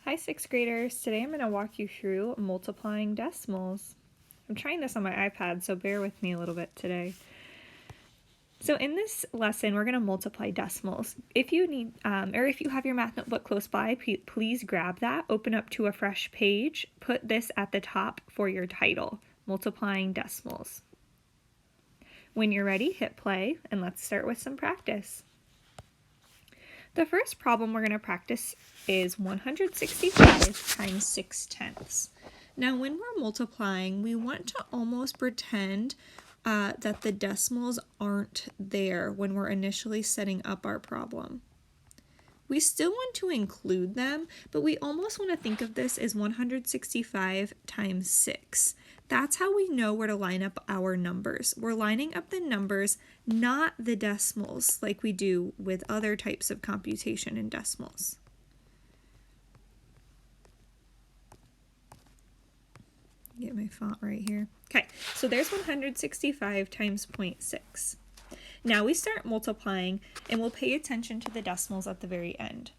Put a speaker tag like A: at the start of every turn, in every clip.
A: Hi, sixth graders. Today I'm going to walk you through multiplying decimals. I'm trying this on my iPad, so bear with me a little bit today. So in this lesson, we're going to multiply decimals. If you need, or if you have your math notebook close by, please grab that, open up to a fresh page, put this at the top for your title, Multiplying Decimals. When you're ready, hit play, and let's start with some practice. The first problem we're going to practice is 165 times 6/10. Now when we're multiplying, we want to almost pretend that the decimals aren't there when we're initially setting up our problem. We still want to include them, but we almost want to think of this as 165 times 6. That's how we know where to line up our numbers. We're lining up the numbers, not the decimals, like we do with other types of computation in decimals. Get my font right here. Okay, so there's 165 times 0.6. Now we start multiplying, and we'll pay attention to the decimals at the very end.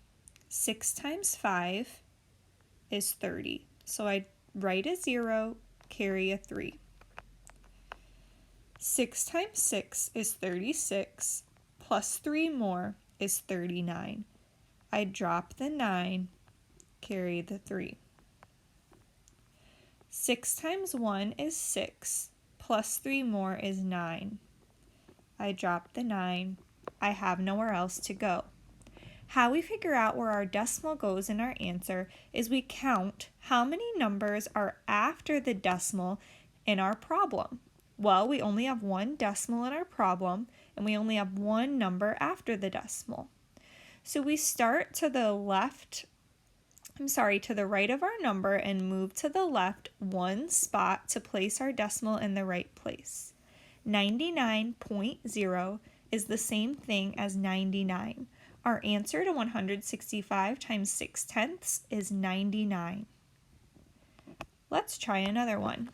A: 6 times 5 is 30. So I write a 0, carry a 3. 6 times 6 is 36, plus 3 more is 39. I drop the 9, carry the 3. 6 times 1 is 6, plus 3 more is 9. I drop the 9, I have nowhere else to go. How we figure out where our decimal goes in our answer is we count how many numbers are after the decimal in our problem. Well, we only have one decimal in our problem, and we only have one number after the decimal. So we start to the right of our number and move to the left one spot to place our decimal in the right place. 99.0 is the same thing as 99. Our answer to 165 times 6/10 is 99. Let's try another one.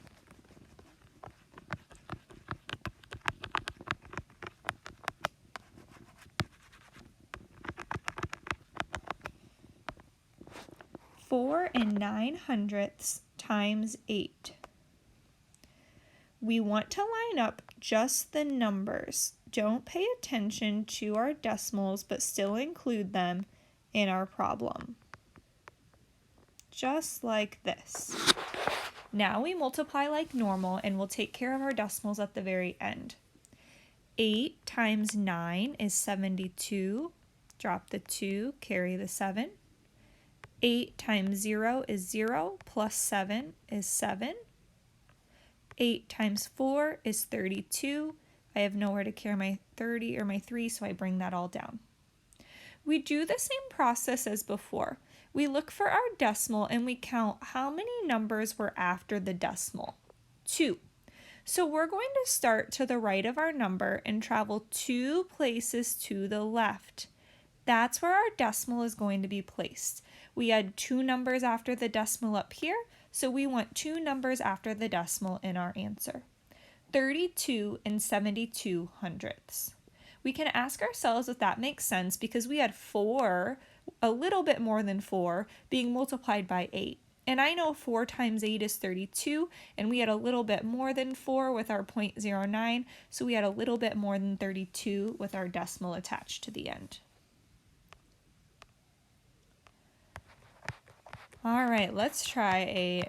A: Four and 9/100 times 8. We want to line up just the numbers. Don't pay attention to our decimals, but still include them in our problem. Just like this. Now we multiply like normal, and we'll take care of our decimals at the very end. 8 times 9 is 72. Drop the 2, carry the 7. 8 times 0 is 0, plus 7 is 7. 8 times 4 is 32. I have nowhere to carry my 30 or my 3, so I bring that all down. We do the same process as before. We look for our decimal and we count how many numbers were after the decimal. 2. So we're going to start to the right of our number and travel 2 places to the left. That's where our decimal is going to be placed. We had 2 numbers after the decimal up here, so we want 2 numbers after the decimal in our answer. 32 and 72/100. We can ask ourselves if that makes sense because we had 4, a little bit more than 4, being multiplied by 8. And I know 4 times 8 is 32, and we had a little bit more than 4 with our 0.09, so we had a little bit more than 32 with our decimal attached to the end. All right, let's try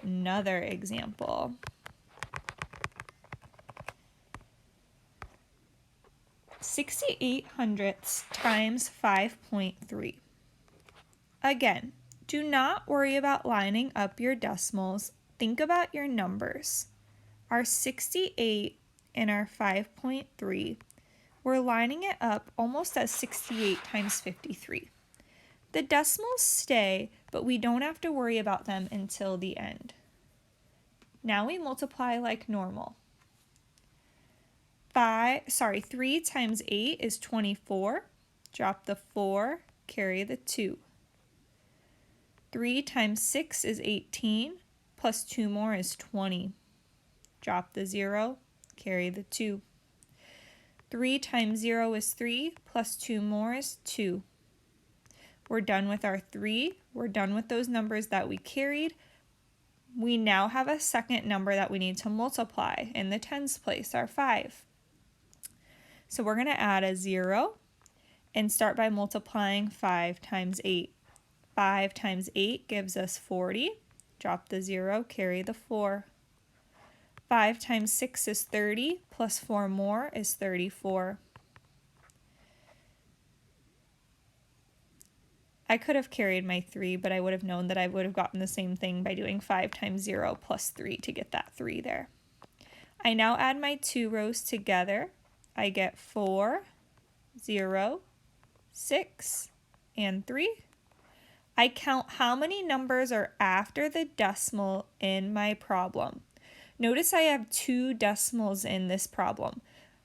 A: another example. 68/100 times 5.3. Again, do not worry about lining up your decimals. Think about your numbers. Our 68 and our 5.3, we're lining it up almost as 68 times 53. The decimals stay, but we don't have to worry about them until the end. Now we multiply like normal. 3 times 8 is 24. Drop the 4, carry the 2. 3 times 6 is 18, plus 2 more is 20. Drop the 0, carry the 2. 3 times 0 is 3, plus 2 more is 2. We're done with our 3. We're done with those numbers that we carried. We now have a second number that we need to multiply in the tens place, our 5. So we're going to add a 0 and start by multiplying 5 times 8. 5 times 8 gives us 40. Drop the 0, carry the 4. 5 times 6 is 30, plus 4 more is 34. I could have carried my 3, but I would have known that I would have gotten the same thing by doing 5 times 0 plus 3 to get that 3 there. I now add my 2 rows together. I get 4, 0, 6, and 3. I count how many numbers are after the decimal in my problem. Notice I have 2 decimals in this problem.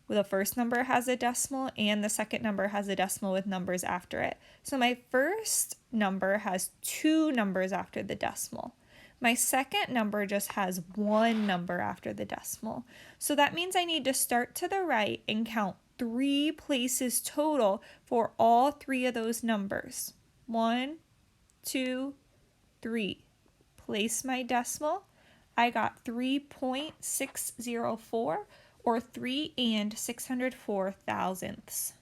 A: The first number has a decimal and the second number has a decimal with numbers after it. So my first number has 2 numbers after the decimal. My second number just has 1 number after the decimal. So that means I need to start to the right and count 3 places total for all 3 of those numbers. 1, 2, 3. Place my decimal. I got 3.604. or 3 and 604 thousandths.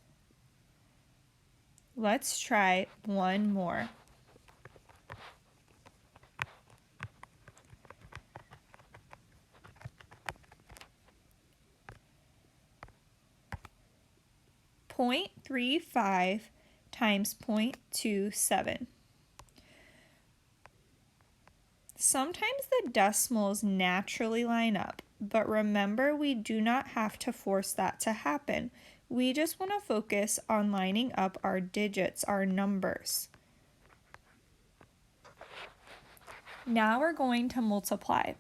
A: Let's try one more. .35 times 0.27. Sometimes the decimals naturally line up, but remember we do not have to force that to happen. We just want to focus on lining up our digits, our numbers. Now we're going to multiply.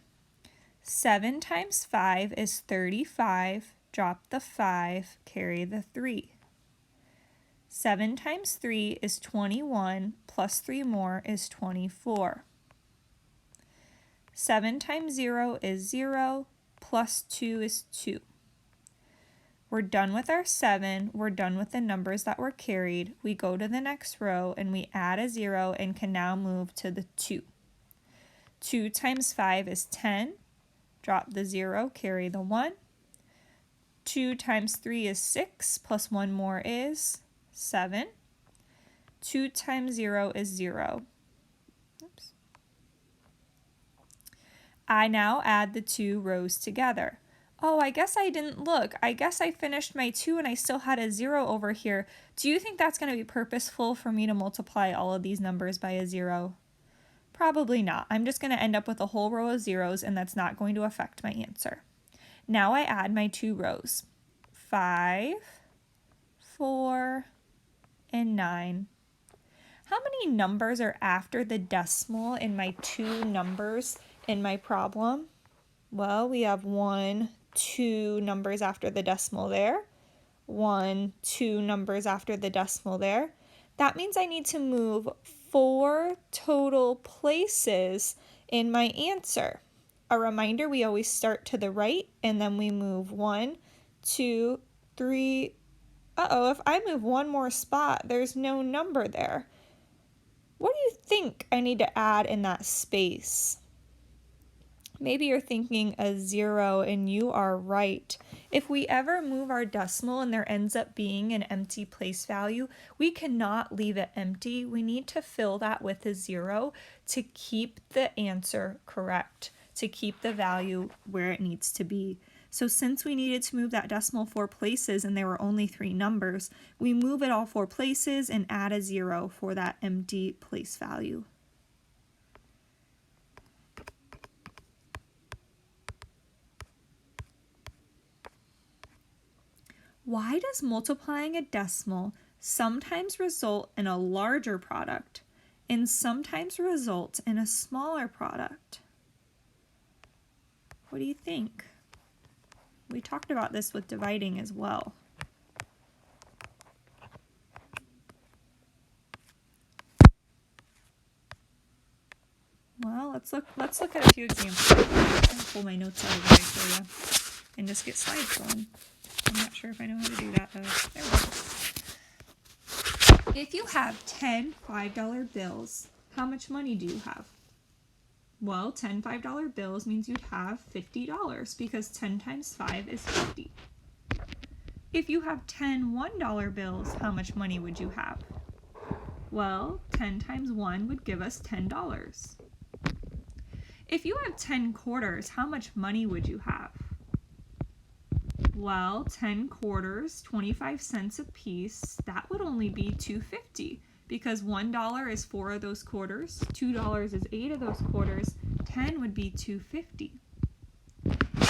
A: 7 times 5 is 35. Drop the 5, carry the 3. 7 times 3 is 21, plus 3 more is 24. 7 times 0 is 0, plus 2 is 2. We're done with our 7. We're done with the numbers that were carried. We go to the next row and we add a 0 and can now move to the 2. 2 times 5 is 10. Drop the 0, carry the 1. 2 times 3 is 6, plus 1 more is 7. 2 times 0 is 0. Oops. I now add the 2 rows together. Oh, I guess I didn't look. I guess I finished my 2 and I still had a 0 over here. Do you think that's going to be purposeful for me to multiply all of these numbers by a 0? Probably not. I'm just going to end up with a whole row of zeros and that's not going to affect my answer. Now I add my 2 rows. 5, 4, and 9. How many numbers are after the decimal in my 2 numbers in my problem? Well, we have 1, 2 numbers after the decimal there. 1, 2 numbers after the decimal there. That means I need to move 4 total places in my answer. A reminder, we always start to the right and then we move 1, 2, 3. Uh-oh, if I move one more spot, there's no number there. What do you think I need to add in that space? Maybe you're thinking a 0 and you are right. If we ever move our decimal and there ends up being an empty place value, we cannot leave it empty. We need to fill that with a 0 to keep the answer correct, to keep the value where it needs to be. So since we needed to move that decimal 4 places and there were only 3 numbers, we move it all 4 places and add a 0 for that empty place value. Why does multiplying a decimal sometimes result in a larger product and sometimes result in a smaller product? What do you think? We talked about this with dividing as well. Well, let's look at a few examples. I'm going to pull my notes out of the way for you and just get slides going. I'm not sure if I know how to do that though. There we If you have 10 $5 bills, how much money do you have? Well, 10 $5 bills means you'd have $50 because 10 times 5 is 50. If you have 10 $1 bills, how much money would you have? Well, 10 times 1 would give us $10. If you have 10 quarters, how much money would you have? Well, 10 quarters, 25 cents a piece, that would only be $2.50 because $1 is 4 of those quarters, $2 is 8 of those quarters, 10 would be $2.50.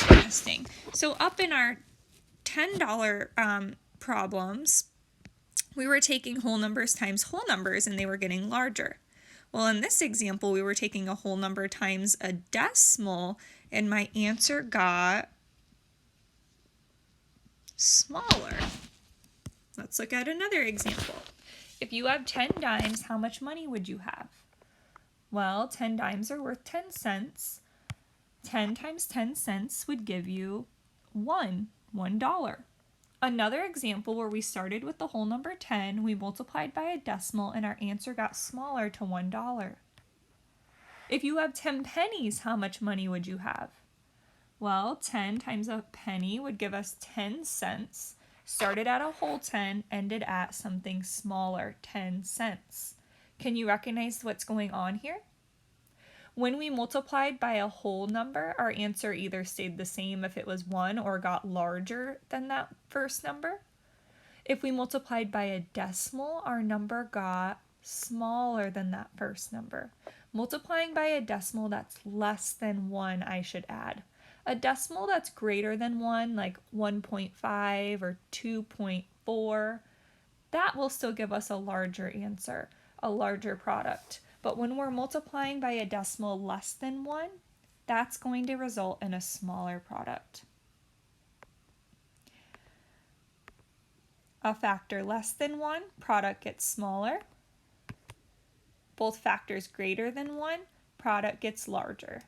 A: Interesting. So up in our $10 problems, we were taking whole numbers times whole numbers and they were getting larger. Well, in this example, we were taking a whole number times a decimal and my answer got smaller. Let's look at another example. If you have 10 dimes, how much money would you have? Well, 10 dimes are worth 10 cents. 10 times 10 cents would give you $1. Another example where we started with the whole number 10, we multiplied by a decimal, and our answer got smaller to $1. If you have 10 pennies, how much money would you have? Well, 10 times a penny would give us 10 cents. Started at a whole 10, ended at something smaller, 10 cents. Can you recognize what's going on here? When we multiplied by a whole number, our answer either stayed the same if it was 1 or got larger than that first number. If we multiplied by a decimal, our number got smaller than that first number. Multiplying by a decimal that's less than 1, I should add. A decimal that's greater than 1, like 1.5 or 2.4, that will still give us a larger answer, a larger product. But when we're multiplying by a decimal less than 1, that's going to result in a smaller product. A factor less than 1, product gets smaller. Both factors greater than 1, product gets larger.